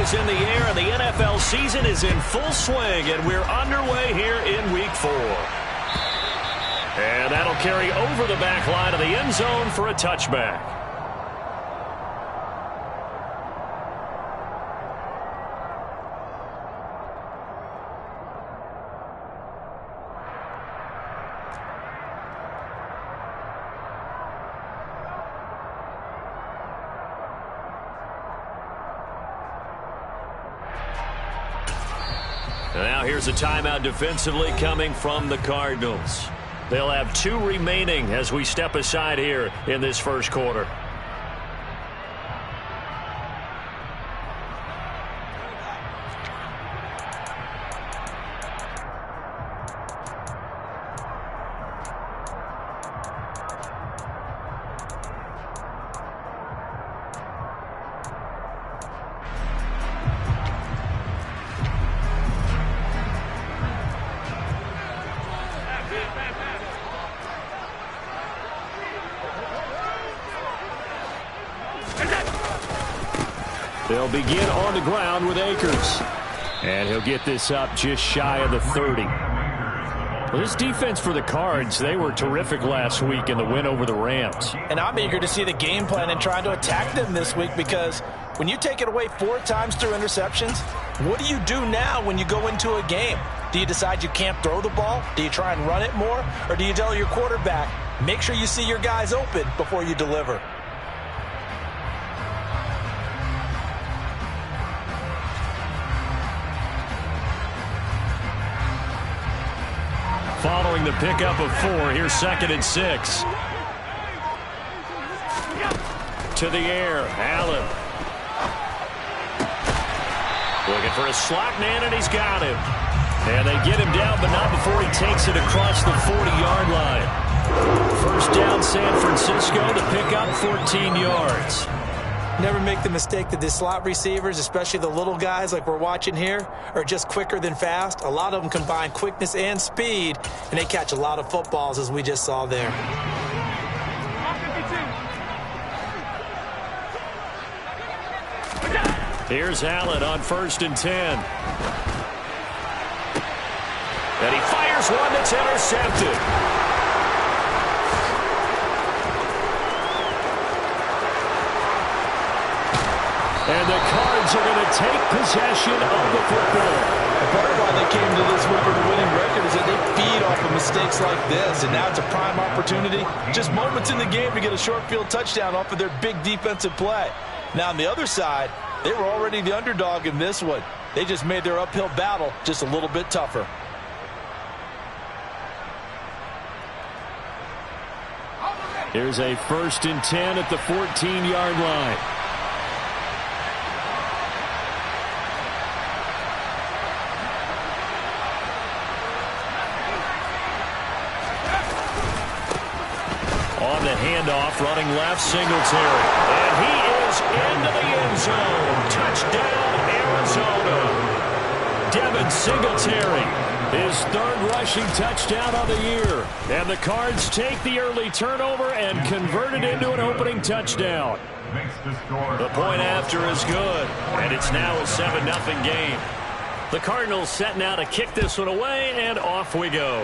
is in the air, and the NFL season is in full swing, and we're underway here in Week 4. And that'll carry over the back line of the end zone for a touchback. Now here's a timeout defensively coming from the Cardinals. They'll have 2 remaining as we step aside here in this first quarter. They'll begin on the ground with Akers. And he'll get this up just shy of the 30. Well, this defense for the Cards, they were terrific last week in the win over the Rams. And I'm eager to see the game plan and trying to attack them this week, because when you take it away 4 times through interceptions, what do you do now when you go into a game? Do you decide you can't throw the ball? Do you try and run it more? Or do you tell your quarterback, make sure you see your guys open before you deliver? Following the pickup of 4, here's 2nd and 6. To the air, Allen. Looking for a slot man, and he's got him. And they get him down, but not before he takes it across the 40-yard line. First down, San Francisco, to pick up 14 yards. Never make the mistake that the slot receivers, especially the little guys like we're watching here, are just quicker than fast. A lot of them combine quickness and speed, and they catch a lot of footballs, as we just saw there. Here's Allen on 1st and 10. And he fires one that's intercepted. And the Cards are going to take possession of the football. Part of why they came to this week with a winning record is that they feed off of mistakes like this, and now it's a prime opportunity. Just moments in the game to get a short field touchdown off of their big defensive play. Now on the other side, they were already the underdog in this one. They just made their uphill battle just a little bit tougher. Here's a 1st and 10 at the 14-yard line. On the handoff, running left, Singletary. And he is into the end zone. Touchdown, Arizona. Devin Singletary, his 3rd rushing touchdown of the year. And the Cards take the early turnover and convert it into an opening touchdown. The point after is good, and it's now a 7-0 game. The Cardinals set now to kick this one away, and off we go.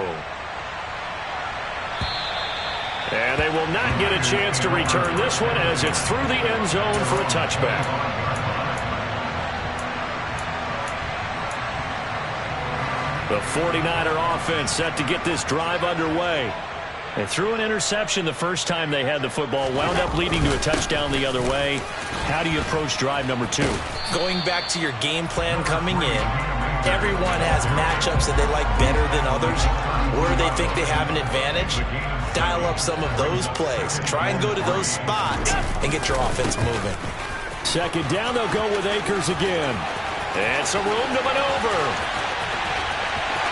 And they will not get a chance to return this one as it's through the end zone for a touchback. The 49er offense set to get this drive underway. They threw an interception the first time they had the football, wound up leading to a touchdown the other way. How do you approach drive number 2? Going back to your game plan coming in, everyone has matchups that they like better than others, where they think they have an advantage. Dial up some of those plays. Try and go to those spots and get your offense moving. 2nd down, they'll go with Akers again. And some room to maneuver.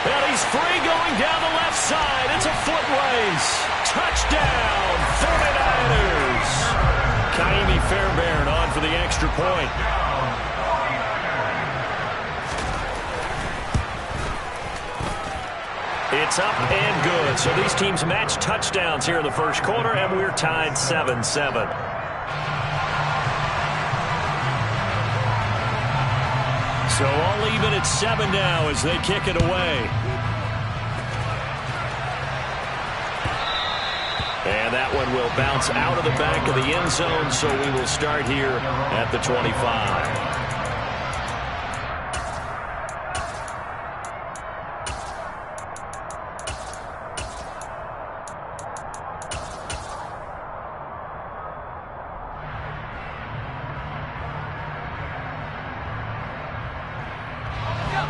And he's free going down the left side. It's a foot race. Touchdown, 49ers. Kaimi Fairbairn on for the extra point. It's up and good. So these teams match touchdowns here in the first quarter, and we're tied 7-7. So all even at 7 now as they kick it away. And that one will bounce out of the back of the end zone, so we will start here at the 25.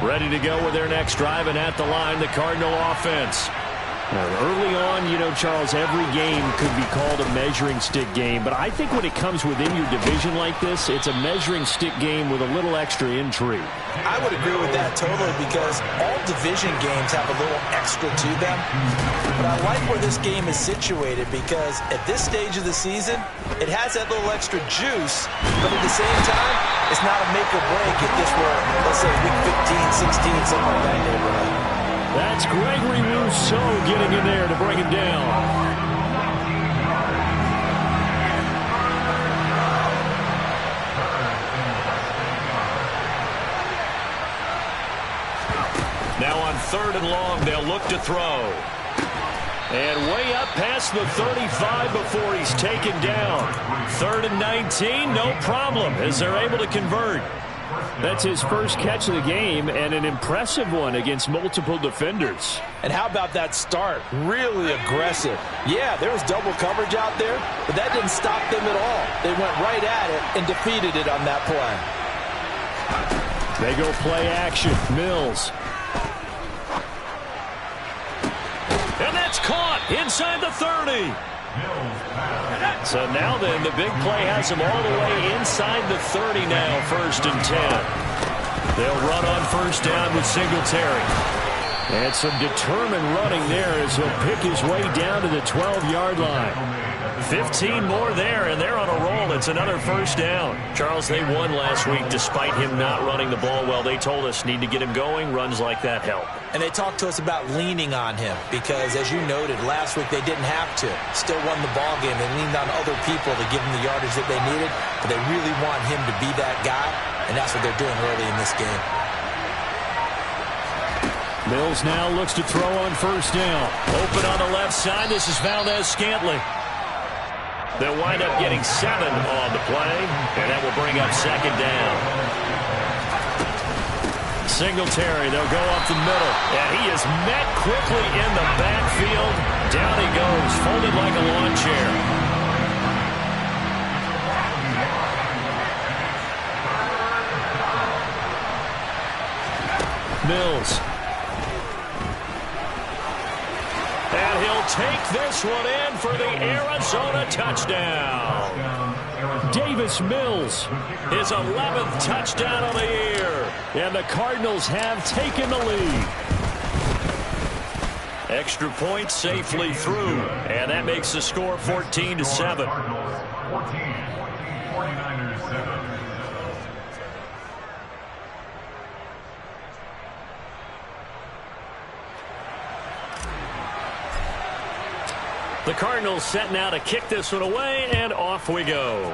Ready to go with their next drive, and at the line, the Cardinal offense. Now, early on, you know, Charles, every game could be called a measuring stick game, but I think when it comes within your division like this, it's a measuring stick game with a little extra intrigue. I would agree with that totally, because all division games have a little extra to them. But I like where this game is situated, because at this stage of the season, it has that little extra juice, but at the same time, it's not a make or break if this were, let's say, week 15, 16, something like that neighborhood. That's Gregory Rousseau getting in there to bring him down. Now on 3rd and long, they'll look to throw. And way up past the 35 before he's taken down. 3rd and 19, no problem, as they're able to convert. That's his first catch of the game, and an impressive one against multiple defenders. And how about that start? Really aggressive. Yeah, there was double coverage out there, but that didn't stop them at all. They went right at it and defeated it on that play. They go play action. Mills. And that's caught inside the 30. So now then, the big play has him all the way inside the 30 now, 1st and 10. They'll run on 1st down with Singletary. And some determined running there as he'll pick his way down to the 12-yard line. 15 more there, and they're on a roll. It's another 1st down. Charles, they won last week despite him not running the ball well. They told us need to get him going. Runs like that help. And they talked to us about leaning on him because, as you noted, last week they didn't have to. Still won the ball game. They leaned on other people to give them the yardage that they needed, but they really want him to be that guy, and that's what they're doing early in this game. Mills now looks to throw on 1st down. Open on the left side. This is Valdez-Scantling. They'll wind up getting 7 on the play, and that will bring up 2nd down. Singletary, they'll go up the middle, and he is met quickly in the backfield. Down he goes, folded like a lawn chair. Mills. And he'll take this one in for the Arizona touchdown. Davis Mills, his 11th touchdown of the year. And the Cardinals have taken the lead. Extra point safely through. And that makes the score 14-7. 49ers 7. The Cardinals set now to kick this one away, and off we go.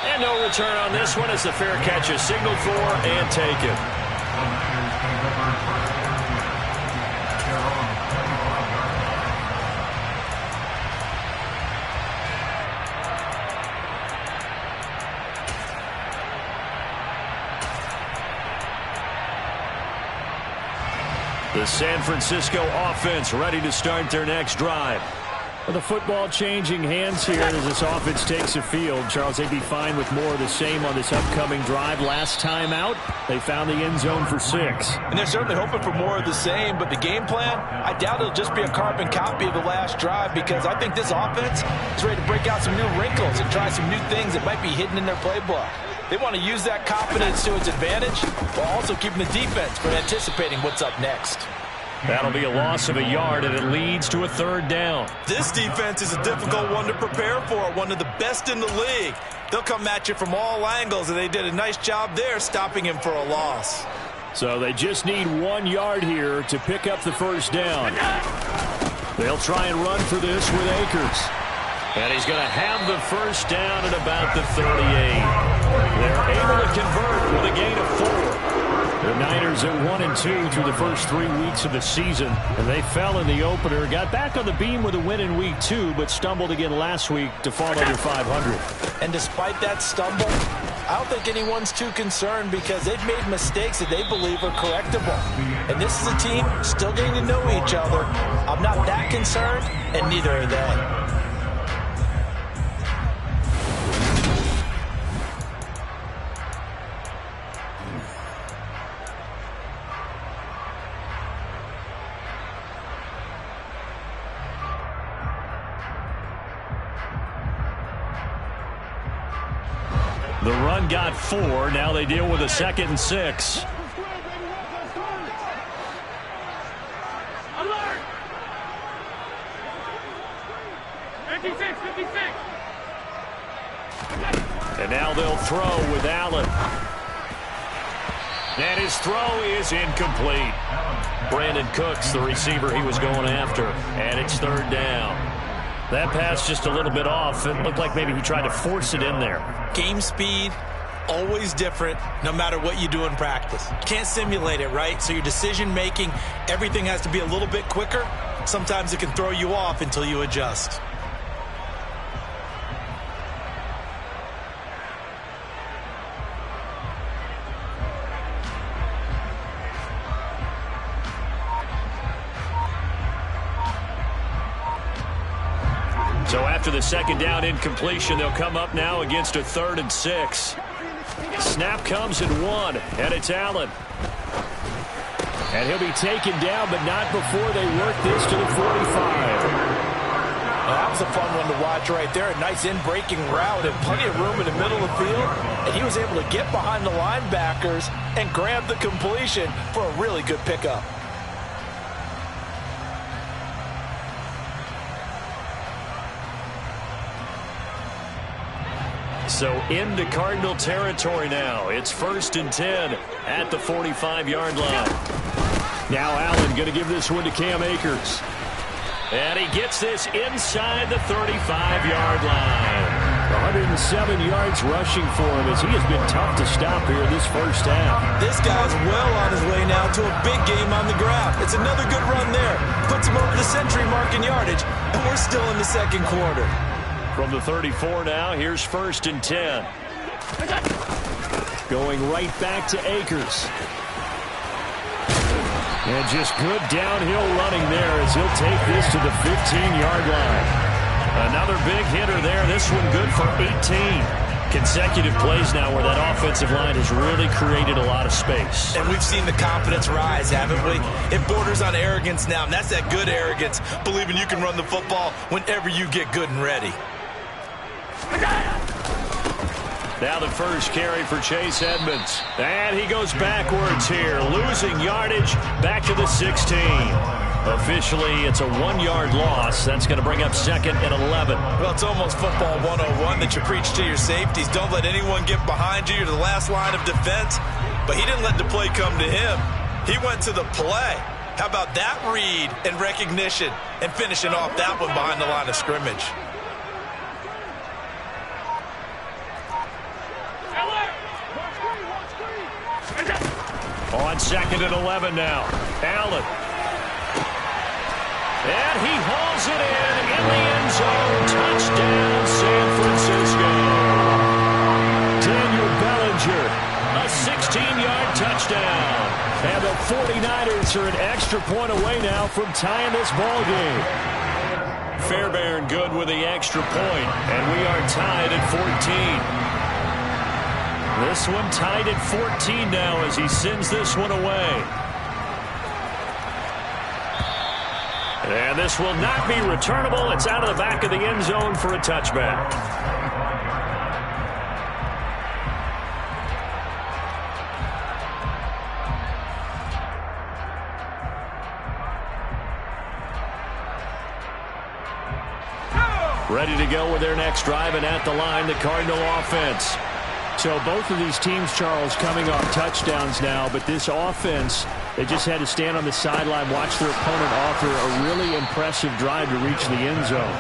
And no return on this one as the fair catch is signaled for and taken. The San Francisco offense ready to start their next drive. Well, the football changing hands here as this offense takes the field. Charles, they'd be fine with more of the same on this upcoming drive. Last time out, they found the end zone for 6. And they're certainly hoping for more of the same, but the game plan, I doubt it'll just be a carbon copy of the last drive because I think this offense is ready to break out some new wrinkles and try some new things that might be hidden in their playbook. They want to use that confidence to its advantage while also keeping the defense from anticipating what's up next. That'll be a loss of a yard, and it leads to a 3rd down. This defense is a difficult one to prepare for, one of the best in the league. They'll come at you from all angles, and they did a nice job there stopping him for a loss. So they just need 1 yard here to pick up the 1st down. They'll try and run for this with Akers. And he's going to have the first down at about the 38. They're able to convert with a gain of 4. The Niners at 1-2 through the first 3 weeks of the season. And they fell in the opener, got back on the beam with a win in week 2, but stumbled again last week to fall under 500. And despite that stumble, I don't think anyone's too concerned because they've made mistakes that they believe are correctable. And this is a team still getting to know each other. I'm not that concerned, and neither are they. The run got 4. Now they deal with a 2nd and 6. Alert! 56, 56. And now they'll throw with Allen. And his throw is incomplete. Brandon Cooks, the receiver he was going after. And it's 3rd down. That pass just a little bit off. It looked like maybe he tried to force it in there. Game speed, always different, no matter what you do in practice. You can't simulate it, right? So your decision-making, everything has to be a little bit quicker. Sometimes it can throw you off until you adjust. So after the 2nd down incompletion, they'll come up now against a 3rd and 6. Snap comes in 1, and it's Allen. And he'll be taken down, but not before they work this to the 45. That was a fun one to watch right there. A nice in-breaking route and plenty of room in the middle of the field. And he was able to get behind the linebackers and grab the completion for a really good pickup. So into Cardinal territory now. It's 1st and 10 at the 45-yard line. Now Allen going to give this one to Cam Akers. And he gets this inside the 35-yard line. 107 yards rushing for him as he has been tough to stop here this first half. This guy's well on his way now to a big game on the ground. It's another good run there. Puts him over the century mark in yardage, and we're still in the 2nd quarter. From the 34 now, here's 1st and 10. Going right back to Akers. And just good downhill running there as he'll take this to the 15-yard line. Another big hitter there. This one good for 18. Consecutive plays now where that offensive line has really created a lot of space. And we've seen the confidence rise, haven't we? It borders on arrogance now, and that's that good arrogance, believing you can run the football whenever you get good and ready. Now the first carry for Chase Edmonds. And he goes backwards here, losing yardage back to the 16. Officially, it's a 1-yard loss. That's going to bring up 2nd and 11. Well, it's almost football 101 that you preach to your safeties. Don't let anyone get behind you. You're the last line of defense. But he didn't let the play come to him. He went to the play. How about that read and recognition and finishing off that one behind the line of scrimmage? On 2nd and 11 now. Allen. And he hauls it in the end zone. Touchdown, San Francisco. Daniel Bellinger, a 16-yard touchdown. And the 49ers are an extra point away now from tying this ball game. Fairbairn good with the extra point, and we are tied at 14. This one tied at 14 now as he sends this one away. And this will not be returnable. It's out of the back of the end zone for a touchback. Ready to go with their next drive, and at the line, the Cardinal offense. So both of these teams, Charles, coming off touchdowns now, but this offense, they just had to stand on the sideline, watch their opponent offer a really impressive drive to reach the end zone.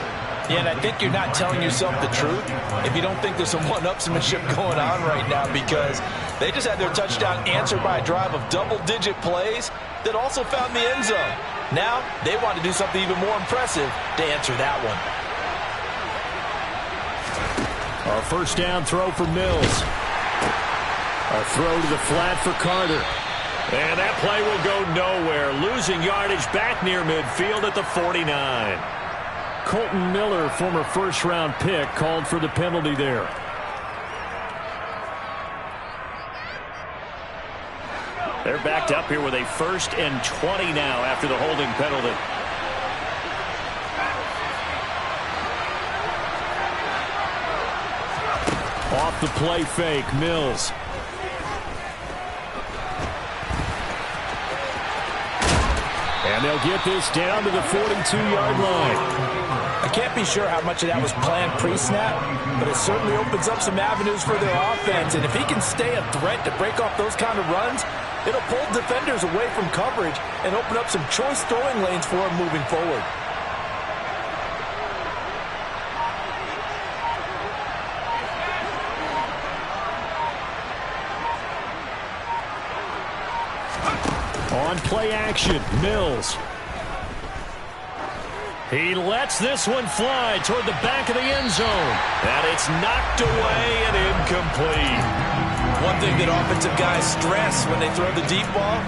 Yeah, and I think you're not telling yourself the truth if you don't think there's some one-upsmanship going on right now, because they just had their touchdown answered by a drive of double-digit plays that also found the end zone. Now, they want to do something even more impressive to answer that one. Our first down throw for Mills. A throw to the flat for Carter. And that play will go nowhere. Losing yardage back near midfield at the 49. Colton Miller, former first-round pick, called for the penalty there. They're backed up here with a 1st and 20 now after the holding penalty. Off the play fake, Mills. And they'll get this down to the 42-yard line. I can't be sure how much of that was planned pre-snap, but it certainly opens up some avenues for their offense. And if he can stay a threat to break off those kind of runs, it'll pull defenders away from coverage and open up some choice throwing lanes for him moving forward. On play action, Mills. He lets this one fly toward the back of the end zone. And it's knocked away and incomplete. One thing that offensive guys stress when they throw the deep ball,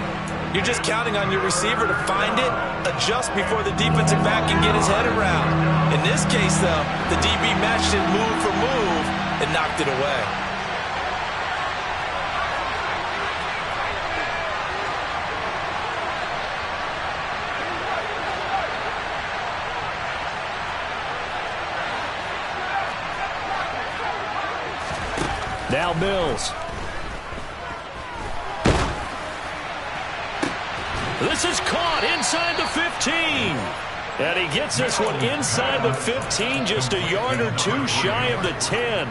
you're just counting on your receiver to find it, adjust before the defensive back can get his head around. In this case, though, the DB matched it move for move and knocked it away. Now Mills. This is caught inside the 15. And he gets this one inside the 15, just a yard or two shy of the 10.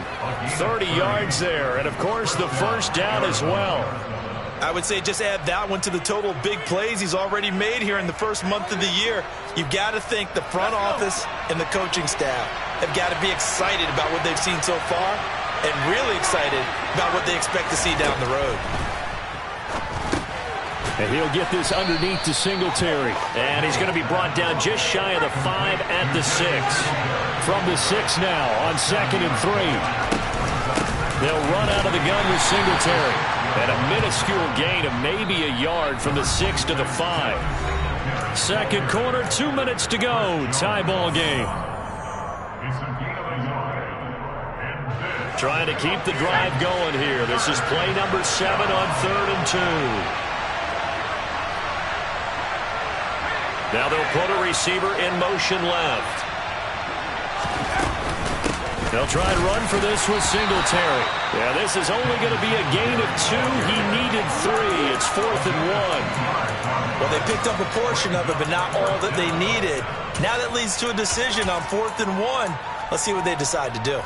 30 yards there, and of course the first down as well. I would say just add that one to the total big plays he's already made here in the first month of the year. You've got to think the front office and the coaching staff have got to be excited about what they've seen so far and really excited about what they expect to see down the road. And he'll get this underneath to Singletary. And he's going to be brought down just shy of the 5 at the 6. From the 6 now on 2nd and 3. They'll run out of the gun with Singletary. And a minuscule gain of maybe a yard from the 6 to the 5. Second quarter, 2 minutes to go. Tie ball game. Trying to keep the drive going here. This is play number 7 on 3rd and 2. Now they'll put a receiver in motion left. They'll try and run for this with Singletary. Yeah, this is only going to be a gain of 2. He needed 3. It's 4th and 1. Well, they picked up a portion of it, but not all that they needed. Now that leads to a decision on 4th and 1. Let's see what they decide to do.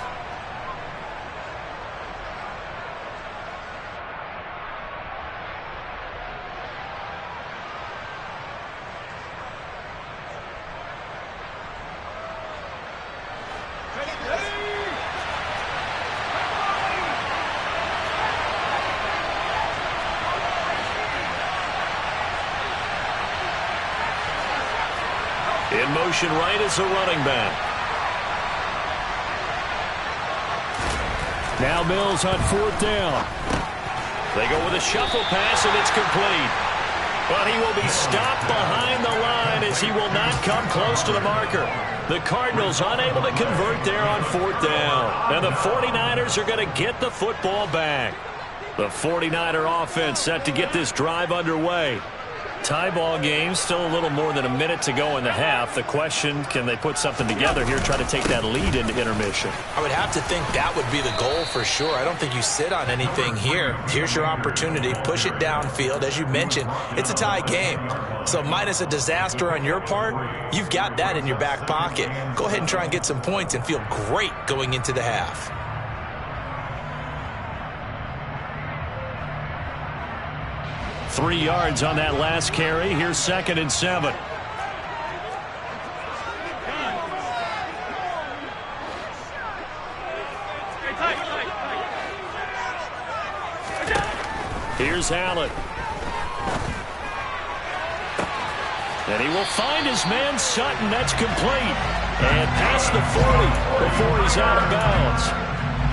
In motion right is a running back. Now Mills on 4th down. They go with a shuffle pass, and it's complete. But he will be stopped behind the line as he will not come close to the marker. The Cardinals unable to convert there on 4th down. And the 49ers are going to get the football back. The 49er offense set to get this drive underway. Tie ball game, still a little more than a minute to go in the half. The question, can they put something together here, try to take that lead into intermission? I would have to think that would be the goal for sure. I don't think you sit on anything here. Here's your opportunity. Push it downfield. As you mentioned, it's a tie game. So minus a disaster on your part, you've got that in your back pocket. Go ahead and try and get some points and feel great going into the half. Three yards on that last carry. Here's 2nd and 7. Here's Allen. And he will find his man Sutton. That's complete. And past the 40 before he's out of bounds.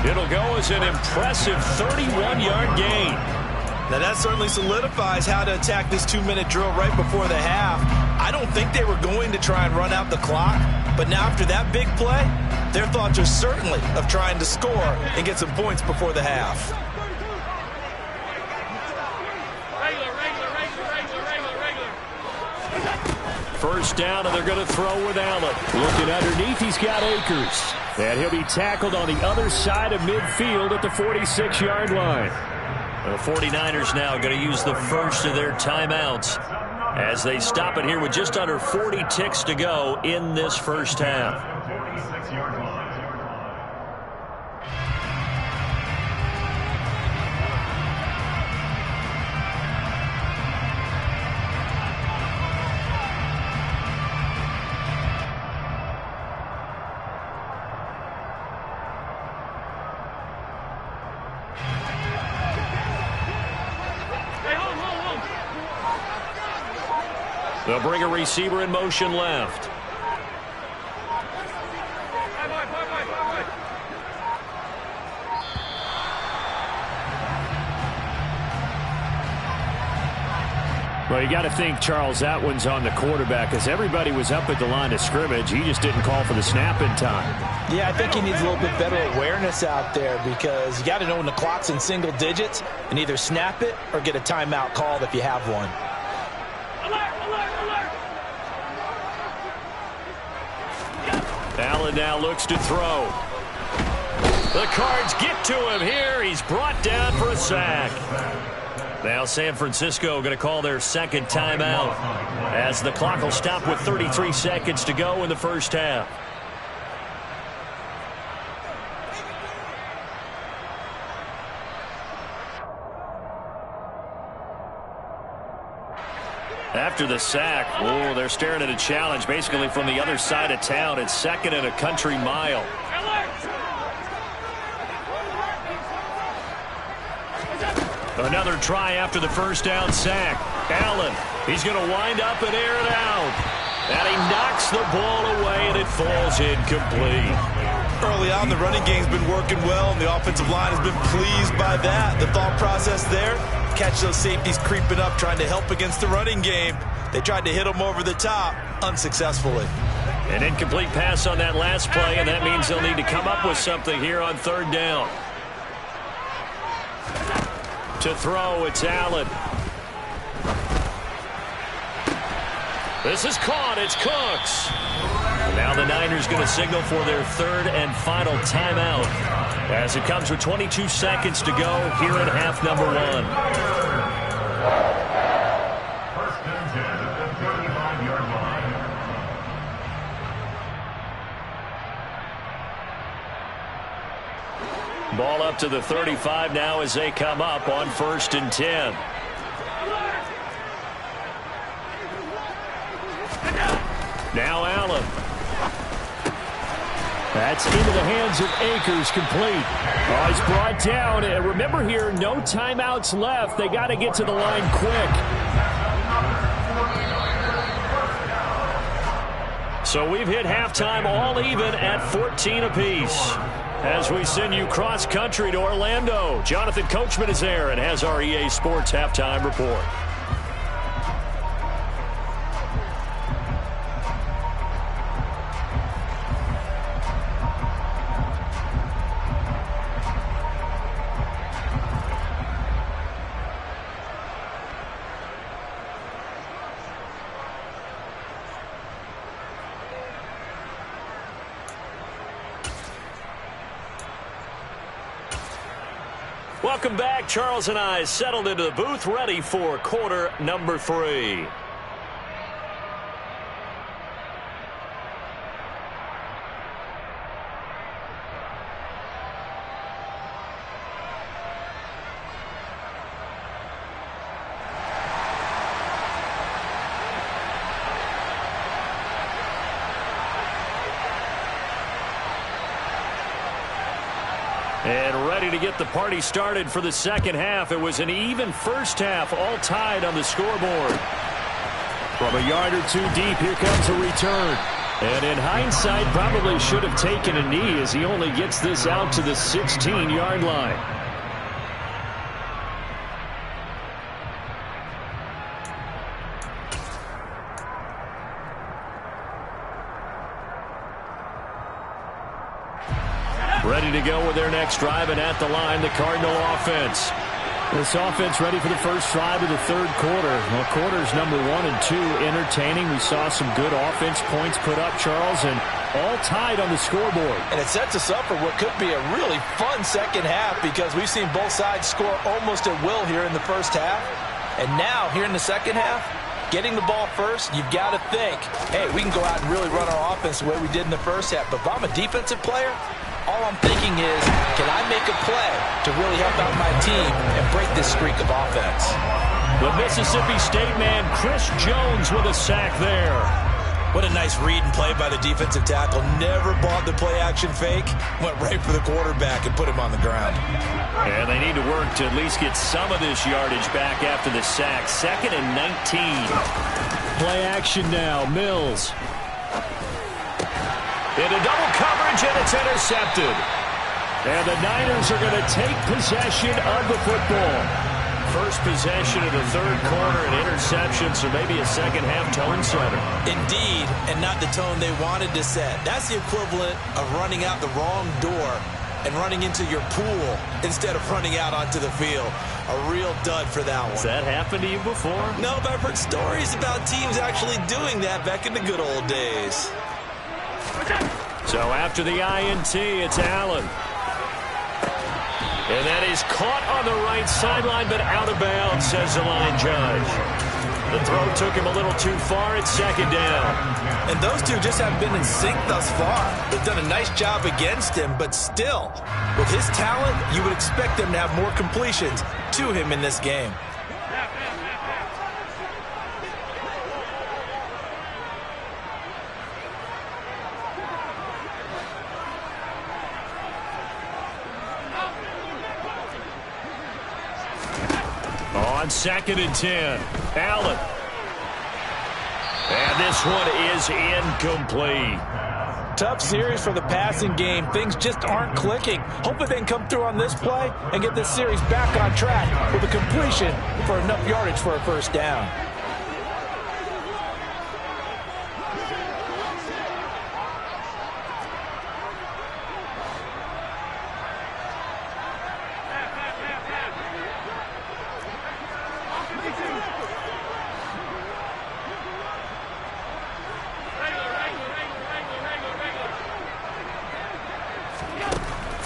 It'll go as an impressive 31-yard gain. Now that certainly solidifies how to attack this 2-minute drill right before the half. I don't think they were going to try and run out the clock, but now after that big play, their thoughts are certainly of trying to score and get some points before the half. First down, and they're going to throw with Allen. Looking underneath, he's got Akers. And he'll be tackled on the other side of midfield at the 46-yard line. The 49ers now going to use the first of their timeouts as they stop it here with just under 40 ticks to go in this first half. They'll bring a receiver in motion left. Well, you got to think, Charles, that one's on the quarterback because everybody was up at the line of scrimmage. He just didn't call for the snap in time. Yeah, I think he needs a little bit better awareness out there because you got to know when the clock's in single digits and either snap it or get a timeout called if you have one. Allen now looks to throw. The Cards get to him here. He's brought down for a sack. Now San Francisco going to call their second timeout as the clock will stop with 33 seconds to go in the first half. After the sack, oh, they're staring at a challenge basically from the other side of town. It's second and a country mile. Another try after the first down sack. Allen, he's going to wind up and air it out. And he knocks the ball away, and it falls incomplete. Early on, the running game's been working well, and the offensive line has been pleased by that. The thought process there, catch those safeties creeping up, trying to help against the running game. They tried to hit them over the top, unsuccessfully. An incomplete pass on that last play, and that means they'll need to come up with something here on third down. To throw, it's Allen. This is caught. It's Cooks. Now the Niners going to signal for their third and final timeout as it comes with 22 seconds to go here in half number one. First and 10 at the 35-yard line. Ball up to the 35 now as they come up on first and 10. Now Allen. That's into the hands of Akers, complete. Oh, he's brought down. And remember here, no timeouts left. They got to get to the line quick. So we've hit halftime all even at 14 apiece. As we send you cross-country to Orlando, Jonathan Coachman is there and has our EA Sports halftime report. Welcome back. Charles and I settled into the booth, ready for quarter number 3. And ready to get the party started for the second half. It was an even first half, all tied on the scoreboard. From a yard or two deep, here comes a return. And in hindsight, probably should have taken a knee as he only gets this out to the 16-yard line. Ready to go with their next drive, and at the line, the Cardinal offense. This offense ready for the first drive of the third quarter. Well, quarters number 1 and 2 entertaining. We saw some good offense points put up, Charles, and all tied on the scoreboard. And it sets us up for what could be a really fun second half because we've seen both sides score almost at will here in the first half. And now, here in the second half, getting the ball first, you've got to think, hey, we can go out and really run our offense the way we did in the first half. But if I'm a defensive player, all I'm thinking is, can I make a play to really help out my team and break this streak of offense? The Mississippi State man, Chris Jones, with a sack there. What a nice read and play by the defensive tackle. Never bought the play-action fake. Went right for the quarterback and put him on the ground. And they need to work to at least get some of this yardage back after the sack. 2nd and 19. Play action now, Mills. Into double coverage, and it's intercepted. And the Niners are going to take possession of the football. First possession of the third quarter, an interception, so maybe a second-half tone setter. Indeed, and not the tone they wanted to set. That's the equivalent of running out the wrong door and running into your pool instead of running out onto the field. A real dud for that one. Has that happened to you before? No, but I've heard stories about teams actually doing that back in the good old days. So after the INT, it's Allen. And that is caught on the right sideline, but out of bounds, says the line judge. The throw took him a little too far. It's second down. And those two just haven't been in sync thus far. They've done a nice job against him, but still, with his talent, you would expect them to have more completions to him in this game. On 2nd and 10, Allen. And this one is incomplete. Tough series for the passing game. Things just aren't clicking. Hopefully they can come through on this play and get this series back on track with a completion for enough yardage for a first down.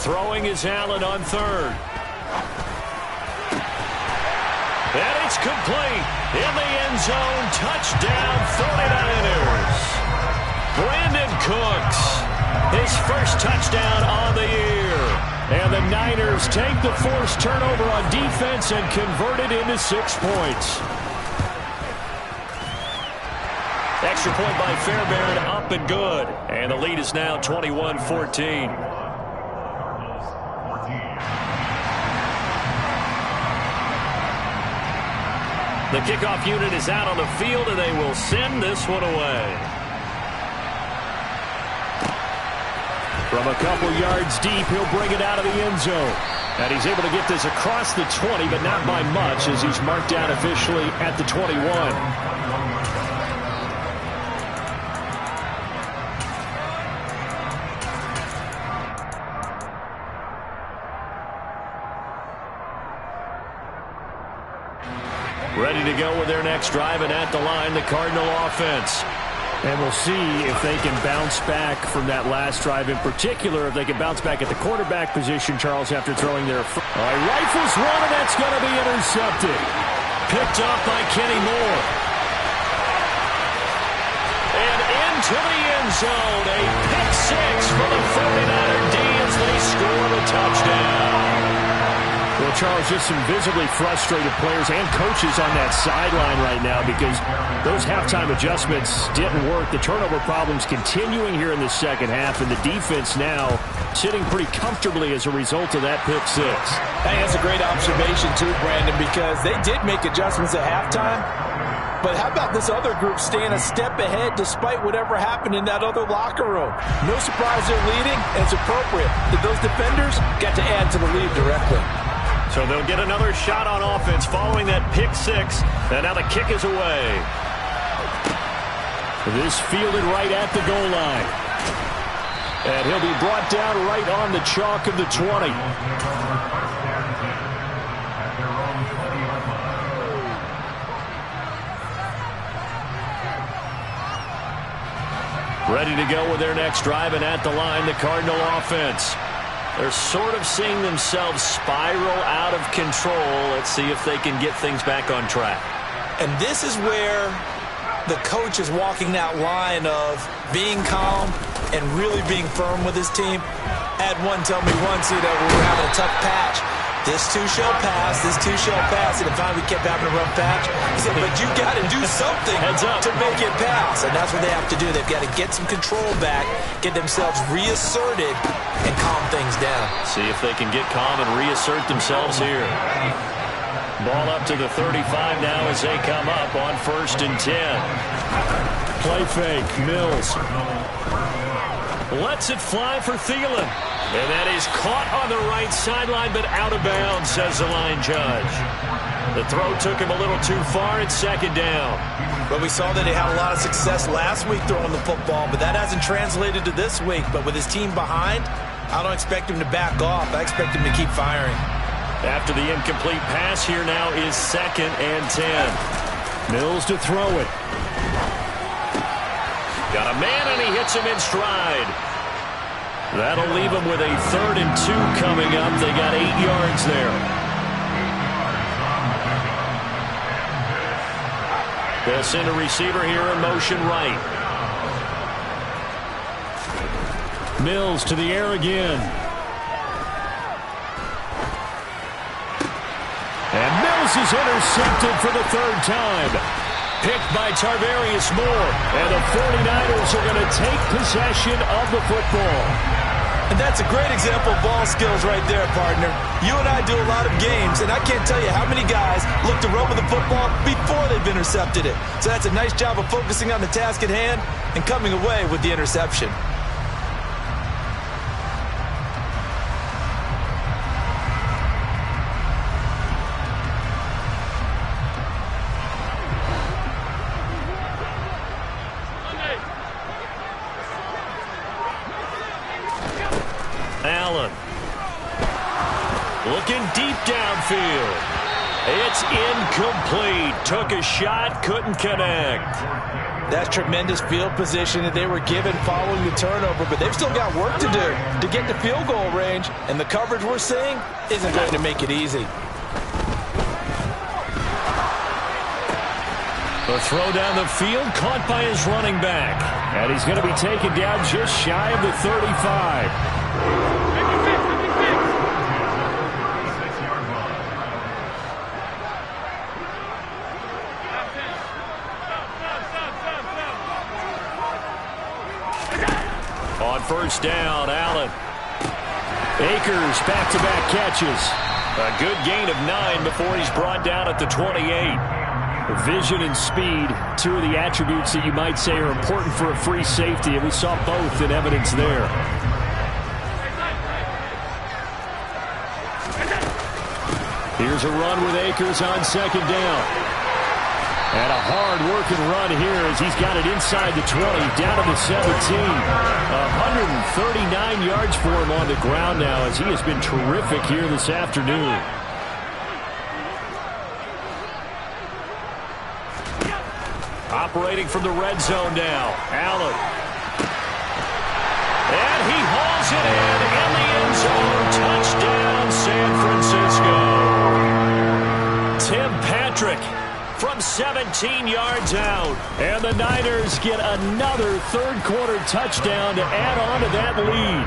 Throwing is Allen on 3rd. And it's complete. In the end zone, touchdown 49ers. Brandon Cooks, his first touchdown on the year. And the Niners take the forced turnover on defense and convert it into 6 points. Extra point by Fairbairn, up and good. And the lead is now 21-14. The kickoff unit is out on the field, and they will send this one away. From a couple yards deep, he'll bring it out of the end zone. And he's able to get this across the 20, but not by much, as he's marked down officially at the 21. Ready to go with their next drive, and at the line, the Cardinal offense. And we'll see if they can bounce back from that last drive, in particular, if they can bounce back at the quarterback position, Charles, after throwing their... rifles one, and that's going to be intercepted. Picked up by Kenny Moore. And into the end zone, a pick 6 for the 49er D as they score the touchdown. Well, Charles, just some visibly frustrated players and coaches on that sideline right now because those halftime adjustments didn't work. The turnover problems continuing here in the second half, and the defense now sitting pretty comfortably as a result of that pick six. Hey, that's a great observation too, Brandon, because they did make adjustments at halftime. But how about this other group staying a step ahead despite whatever happened in that other locker room? No surprise they're leading, and it's appropriate that those defenders got to add to the lead directly. So they'll get another shot on offense following that pick six, and now the kick is away. This fielded right at the goal line. And he'll be brought down right on the chalk of the 20. Ready to go with their next drive, and at the line, the Cardinal offense. They're sort of seeing themselves spiral out of control. Let's see if they can get things back on track. And this is where the coach is walking that line of being calm and really being firm with his team. I had one tell me once, we were having a tough patch. This too shall pass, this too shall pass. And if finally we kept having a rough patch, he said, but you got to do something to make it pass. And that's what they have to do. They've got to get some control back, get themselves reasserted, and calm things down. See if they can get calm and reassert themselves here. Ball up to the 35 now as they come up on 1st and 10. Play fake, Mills. Lets it fly for Thielen. And that is caught on the right sideline, but out of bounds, says the line judge. The throw took him a little too far. It's 2nd down. But we saw that he had a lot of success last week throwing the football, but that hasn't translated to this week. But with his team behind, I don't expect him to back off. I expect him to keep firing. After the incomplete pass, here now is 2nd and 10. Mills to throw it. Got a man, and he hits him in stride. That'll leave him with a 3rd and 2 coming up. They got 8 yards there. They'll send a receiver here in motion right. Mills to the air again. And Mills is intercepted for the 3rd time. Picked by Tarvarius Moore. And the 49ers are going to take possession of the football. And that's a great example of ball skills right there, partner. You and I do a lot of games, and I can't tell you how many guys look to run with the football before they've intercepted it. So that's a nice job of focusing on the task at hand and coming away with the interception. Allen. Looking deep downfield. It's incomplete. Took a shot, couldn't connect. That's tremendous field position that they were given following the turnover, but they've still got work to do to get to field goal range, and the coverage we're seeing isn't going to make it easy. The throw down the field, caught by his running back. And he's going to be taken down just shy of the 35. On 1st down, Allen. Akers back-to-back catches. A good gain of 9 before he's brought down at the 28. Vision and speed, 2 of the attributes that you might say are important for a free safety, and we saw both in evidence there. Here's a run with Akers on 2nd down. And a hard-working run here as he's got it inside the 20, down to the 17. 139 yards for him on the ground now as he has been terrific here this afternoon. Operating from the red zone now, Allen. And he hauls it in the end zone. Touchdown, San Francisco. Tim Patrick from 17 yards out. And the Niners get another 3rd-quarter touchdown to add on to that lead.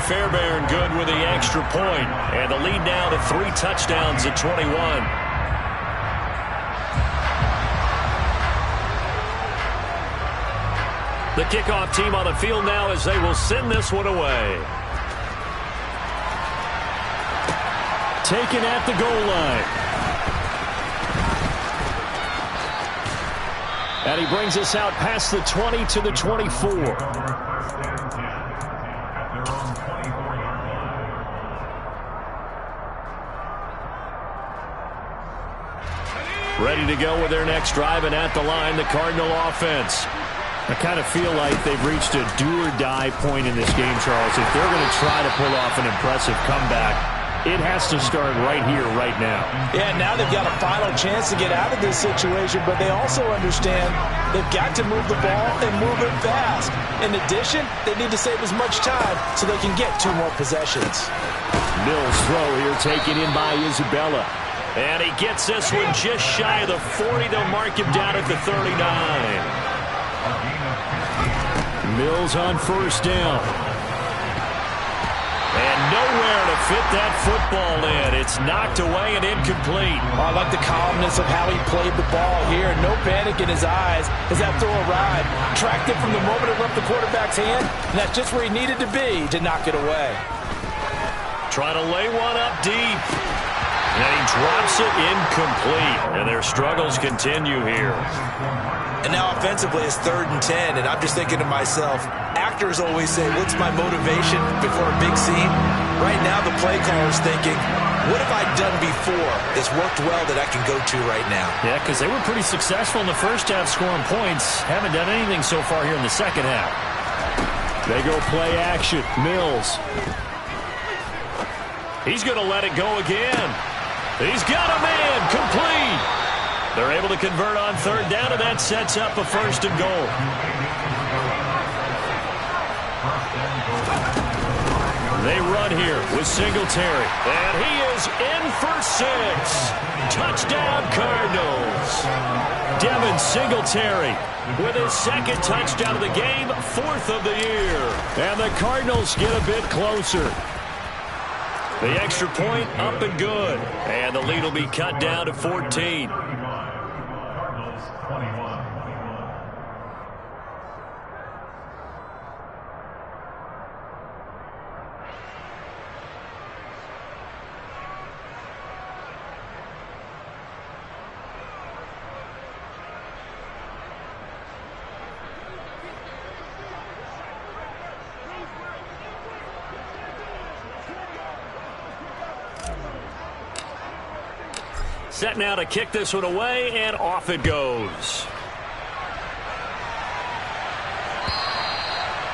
Fairbairn good with the extra point. And the lead now to 3 touchdowns at 21. The kickoff team on the field now as they will send this one away. Taken at the goal line. And he brings us out past the 20 to the 24. Ready to go with their next drive, and at the line, the Cardinal offense. I kind of feel like they've reached a do-or-die point in this game, Charles. If they're going to try to pull off an impressive comeback, it has to start right here, right now. Yeah, now they've got a final chance to get out of this situation, but they also understand they've got to move the ball and move it fast. In addition, they need to save as much time so they can get 2 more possessions. Mills throw here taken in by Isabella. And he gets this one just shy of the 40. They'll mark him down at the 39. Mills on first down. And nowhere to fit that football in. It's knocked away and incomplete. I like the calmness of how he played the ball here. No panic in his eyes as that throw arrived. Tracked it from the moment it left the quarterback's hand, and that's just where he needed to be to knock it away. Trying to lay one up deep. And he drops it incomplete. And their struggles continue here. And now offensively it's 3rd and 10, and I'm just thinking to myself, actors always say, what's my motivation before a big scene? Right now the play caller's thinking, what have I done before that's worked well that I can go to right now? Yeah, because they were pretty successful in the first half scoring points. Haven't done anything so far here in the second half. They go play action. Mills. He's going to let it go again. He's got a man. Complete. They're able to convert on 3rd down, and that sets up a 1st and goal. They run here with Singletary. And he is in for 6. Touchdown, Cardinals. Devin Singletary with his 2nd touchdown of the game, 4th of the year. And the Cardinals get a bit closer. The extra point up and good. And the lead will be cut down to 14. Cardinals 21. Set now to kick this one away, and off it goes.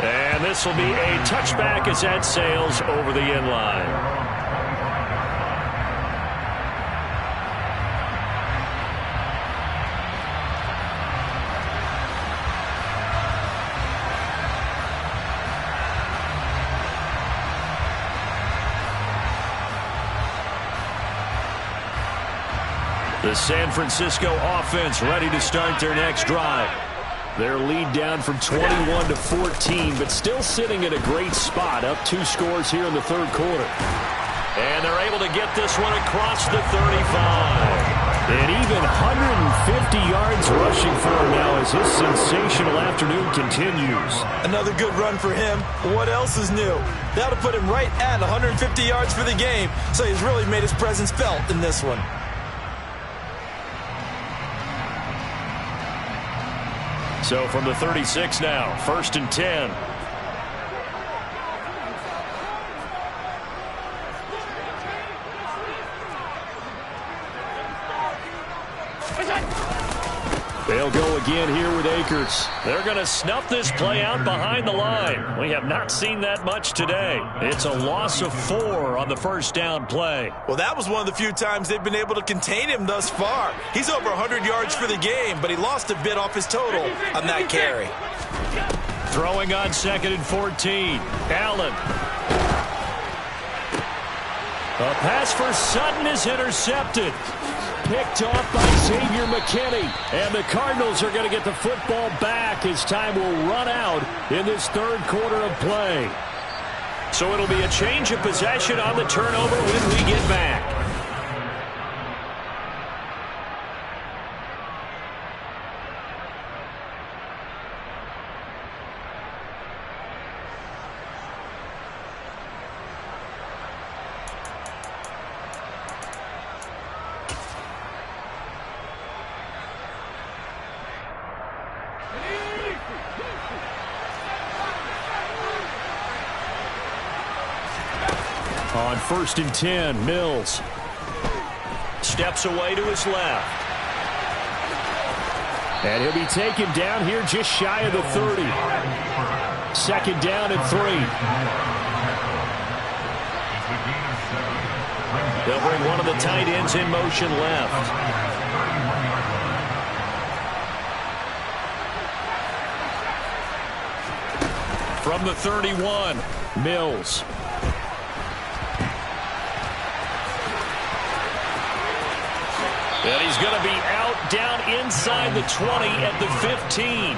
And this will be a touchback as that sails over the end line. The San Francisco offense ready to start their next drive. Their lead down from 21 to 14, but still sitting at a great spot, up 2 scores here in the 3rd quarter. And they're able to get this one across the 35. And even 150 yards rushing for him now as his sensational afternoon continues. Another good run for him. What else is new? That'll put him right at 150 yards for the game, so he's really made his presence felt in this one. So from the 36 now, 1st and 10. They'll go again here with Akers. They're going to snuff this play out behind the line. We have not seen that much today. It's a loss of 4 on the 1st down play. Well, that was one of the few times they've been able to contain him thus far. He's over 100 yards for the game, but he lost a bit off his total on that carry. Throwing on 2nd and 14. Allen. A pass for Sutton is intercepted. Picked off by Xavier McKinney. And the Cardinals are going to get the football back as time will run out in this 3rd quarter of play. So it'll be a change of possession on the turnover when we get back. On 1st and 10, Mills steps away to his left. And he'll be taken down here just shy of the 30. 2nd down and 3. They'll bring one of the tight ends in motion left. From the 31, Mills. And he's going to be out down inside the 20 at the 15.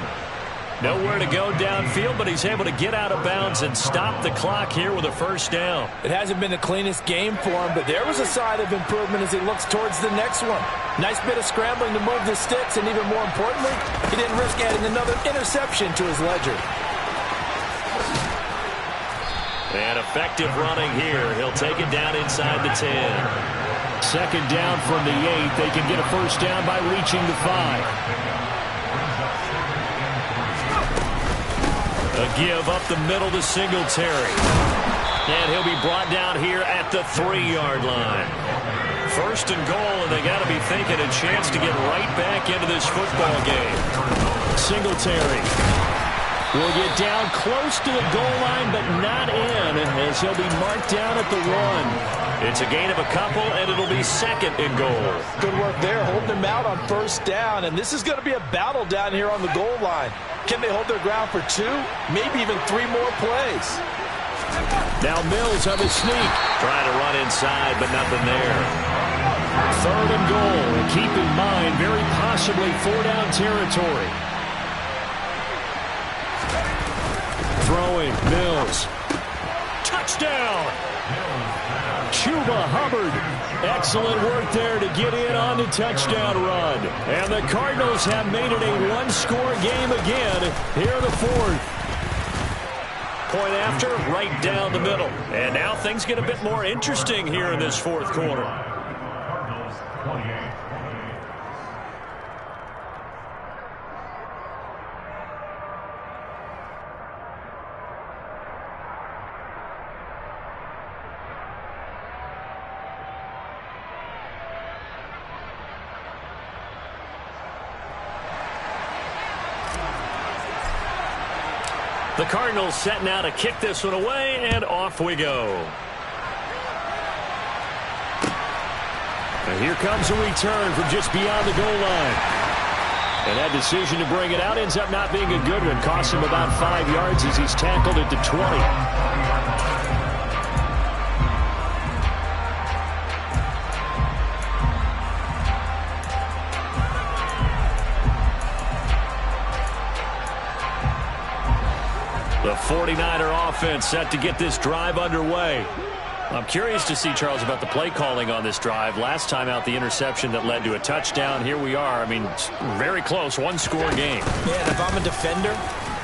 Nowhere to go downfield, but he's able to get out of bounds and stop the clock here with a 1st down. It hasn't been the cleanest game for him, but there was a sign of improvement as he looks towards the next one. Nice bit of scrambling to move the sticks, and even more importantly, he didn't risk adding another interception to his ledger. And effective running here. He'll take it down inside the 10. 2nd down from the 8. They can get a 1st down by reaching the 5. A give up the middle to Singletary. And he'll be brought down here at the 3-yard line. 1st and goal, and they got to be thinking a chance to get right back into this football game. Singletary will get down close to the goal line, but not in, as he'll be marked down at the 1. It's a gain of a couple, and it'll be 2nd and goal. Good work there, holding him out on 1st down, and this is going to be a battle down here on the goal line. Can they hold their ground for 2, maybe even 3 more plays? Now Mills on the sneak. Trying to run inside, but nothing there. 3rd and goal, and keep in mind, very possibly 4-down territory. Throwing, Mills. Touchdown! Chuba Hubbard. Excellent work there to get in on the touchdown run. And the Cardinals have made it a 1-score game again here in the 4th. Point after, right down the middle. And now things get a bit more interesting here in this 4th quarter. Cardinals 28. The Cardinals set now to kick this one away, and off we go. And here comes a return from just beyond the goal line. And that decision to bring it out ends up not being a good one. Costs him about 5 yards as he's tackled at the 20. The 49er offense set to get this drive underway. I'm curious to see, Charles, about the play calling on this drive. Last time out, the interception that led to a touchdown. Here we are. I mean, very close, 1-score game. Man, if I'm a defender,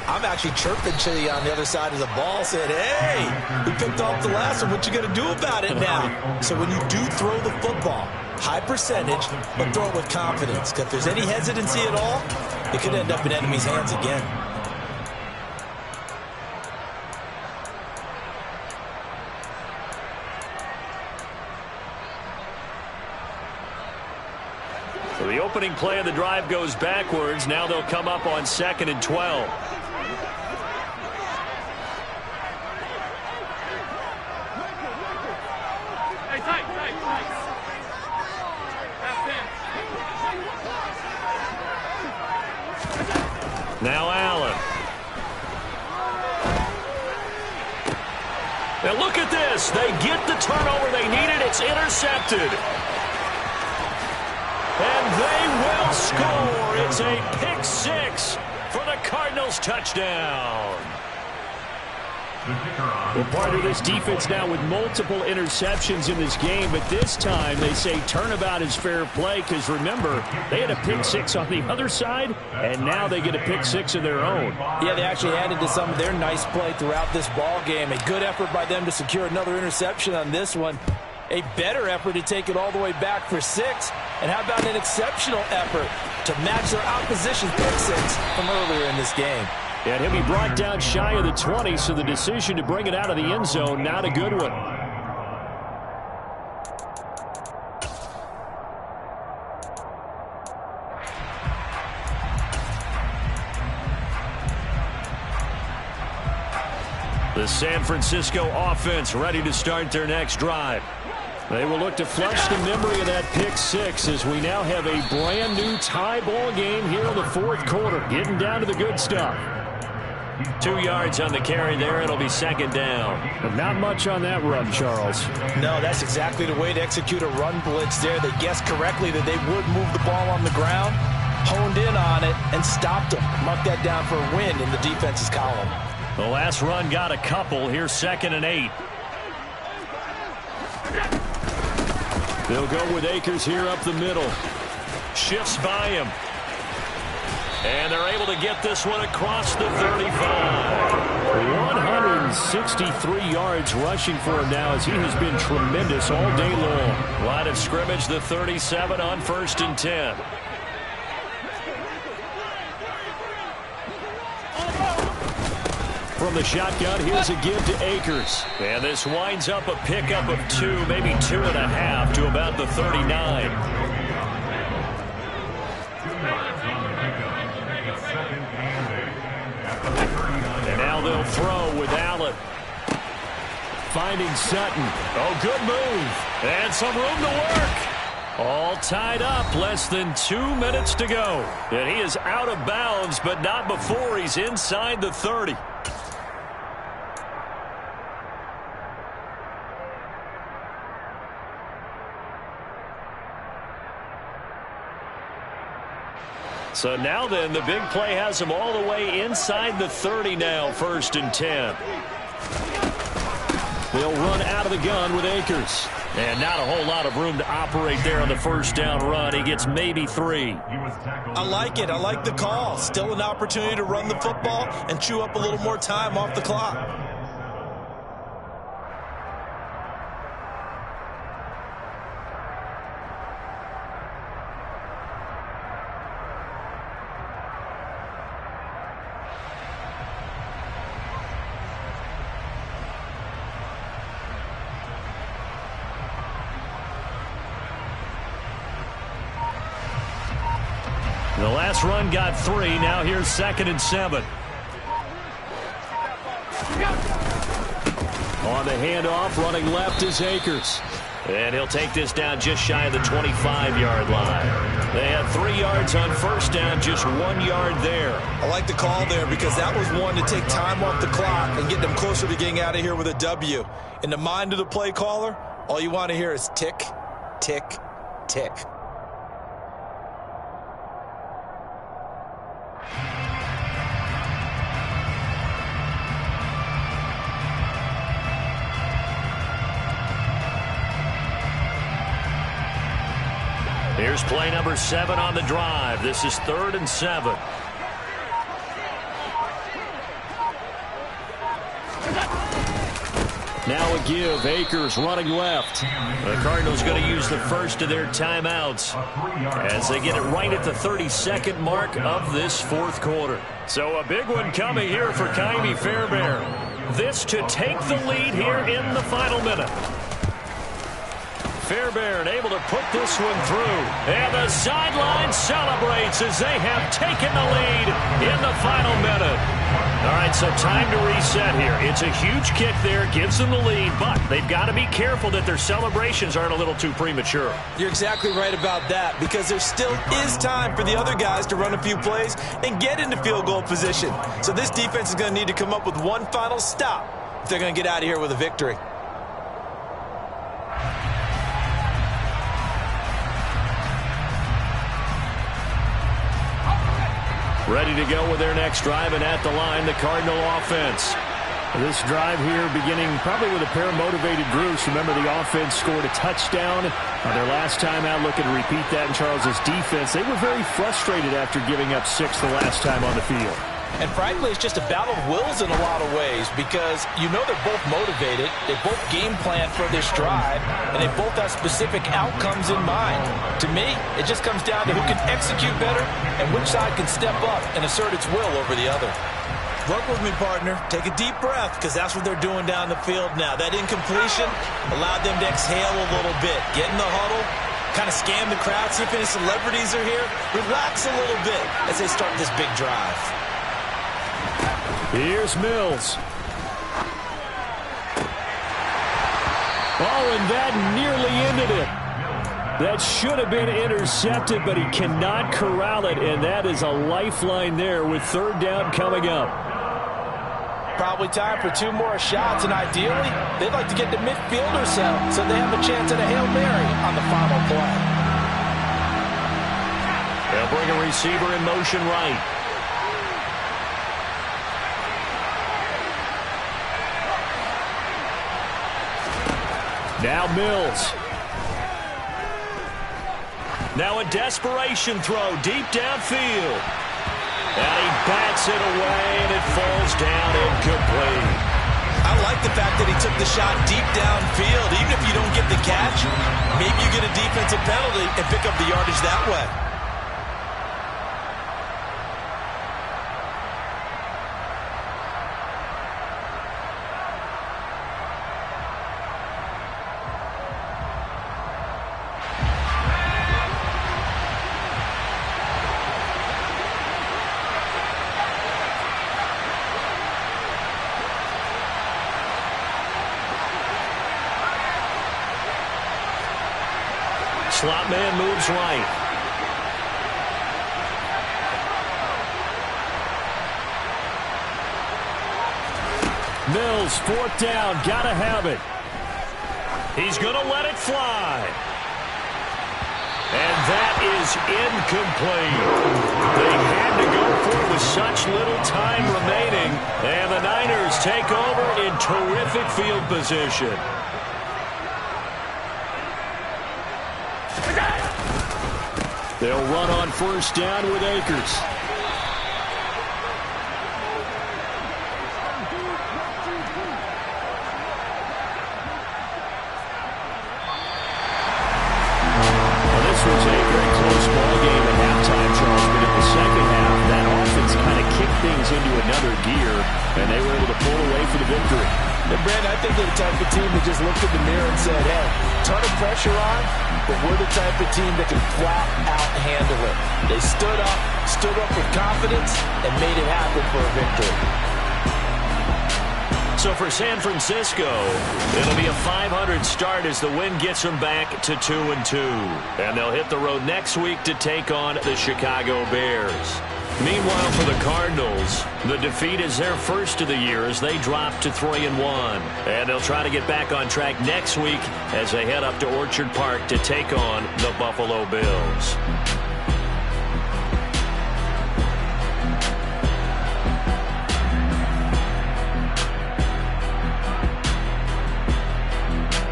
I'm actually chirping to you on the other side of the ball, saying, hey, we picked off the last one. What you going to do about it now? So when you do throw the football, high percentage, but throw it with confidence. Because if there's any hesitancy at all, it could end up in enemy's hands again. So the opening play of the drive goes backwards. Now they'll come up on 2nd and 12. Hey, tight. Now Allen. Now look at this. They get the turnover they needed. It's intercepted. And they will score. It's a pick 6 for the Cardinals touchdown. Well, part of this defense now with multiple interceptions in this game, but this time they say turnabout is fair play because, remember, they had a pick six on the other side, and now they get a pick six of their own. Yeah, they actually added to some of their nice play throughout this ball game. A good effort by them to secure another interception on this one. A better effort to take it all the way back for 6. And how about an exceptional effort to match their opposition's pick six from earlier in this game? And he'll be brought down shy of the 20, so the decision to bring it out of the end zone, not a good one. The San Francisco offense ready to start their next drive. They will look to flush the memory of that pick six as we now have a brand new tie ball game here in the fourth quarter, getting down to the good stuff. 2 yards on the carry there. It'll be second down. But not much on that run, Charles. No, that's exactly the way to execute a run blitz there. They guessed correctly that they would move the ball on the ground, honed in on it, and stopped them. Mark that down for a win in the defense's column. The last run got a couple. Here's 2nd and 8. They'll go with Akers here up the middle. Shifts by him. And they're able to get this one across the 35. 163 yards rushing for him now as he has been tremendous all day long. Line of scrimmage, the 37 on 1st and 10. From the shotgun, here's a give to Akers. And this winds up a pickup of 2, maybe 2.5 to about the 39. And now they'll throw with Allen. Finding Sutton. Oh, good move. And some room to work. All tied up, less than 2 minutes to go. And he is out of bounds, but not before he's inside the 30. So now then, the big play has him all the way inside the 30 now, 1st and 10. They'll run out of the gun with Akers. And not a whole lot of room to operate there on the first down run. He gets maybe 3. I like it. I like the call. Still an opportunity to run the football and chew up a little more time off the clock. The last run got 3. Now here's 2nd and 7. On the handoff, running left is Akers. And he'll take this down just shy of the 25-yard line. They had 3 yards on first down, just 1 yard there. I like the call there because that was one to take time off the clock and get them closer to getting out of here with a W. In the mind of the play caller, all you want to hear is tick, tick, tick. Here's play number 7 on the drive. This is 3rd and 7. Now a give. Akers running left. The Cardinals going to use the first of their timeouts as they get it right at the 32nd mark of this fourth quarter. So a big one coming here for Ka'imi Fairbairn. This to take the lead here in the final minute. Fairbairn able to put this one through. And the sideline celebrates as they have taken the lead in the final minute. All right, so time to reset here. It's a huge kick there, gives them the lead, but they've got to be careful that their celebrations aren't a little too premature. You're exactly right about that because there still is time for the other guys to run a few plays and get into field goal position. So this defense is going to need to come up with one final stop if they're going to get out of here with a victory. Ready to go with their next drive, and at the line, the Cardinal offense. This drive here beginning probably with a pair of motivated groups. Remember, the offense scored a touchdown on their last time out. Looking to repeat that in Charles's defense. They were very frustrated after giving up 6 the last time on the field. And frankly, it's just a battle of wills in a lot of ways because you know they're both motivated, they both game plan for this drive, and they both have specific outcomes in mind. To me, it just comes down to who can execute better and which side can step up and assert its will over the other. Work with me, partner. Take a deep breath, because that's what they're doing down the field now. That incompletion allowed them to exhale a little bit. Get in the huddle, kind of scan the crowd, see if any celebrities are here. Relax a little bit as they start this big drive. Here's Mills. Oh, and that nearly ended it. That should have been intercepted, but he cannot corral it, and that is a lifeline there with 3rd down coming up. Probably time for 2 more shots, and ideally, they'd like to get to midfield or so they have a chance at a Hail Mary on the final play. They'll bring a receiver in motion right. Now Mills. Now a desperation throw deep downfield. And he bats it away, and it falls down incomplete. I like the fact that he took the shot deep downfield. Even if you don't get the catch, maybe you get a defensive penalty and pick up the yardage that way. Slot man moves right. Mills, 4th down, gotta have it. He's going to let it fly. And that is incomplete. They had to go for it with such little time remaining. And the Niners take over in terrific field position. They'll run on 1st down with Akers. This was a very close ball game at halftime, Charles, but in the second half, that offense kind of kicked things into another gear, and they were able to pull away for the victory. And Brandon, I think they're the type of team that just looked in the mirror and said, hey, ton of pressure on, but we're the type of team that can flat out handle it. They stood up with confidence, and made it happen for a victory. So for San Francisco, it'll be a 500 start as the win gets them back to 2-2. And they'll hit the road next week to take on the Chicago Bears. Meanwhile, for the Cardinals, the defeat is their first of the year as they drop to 3-1. And they'll try to get back on track next week as they head up to Orchard Park to take on the Buffalo Bills.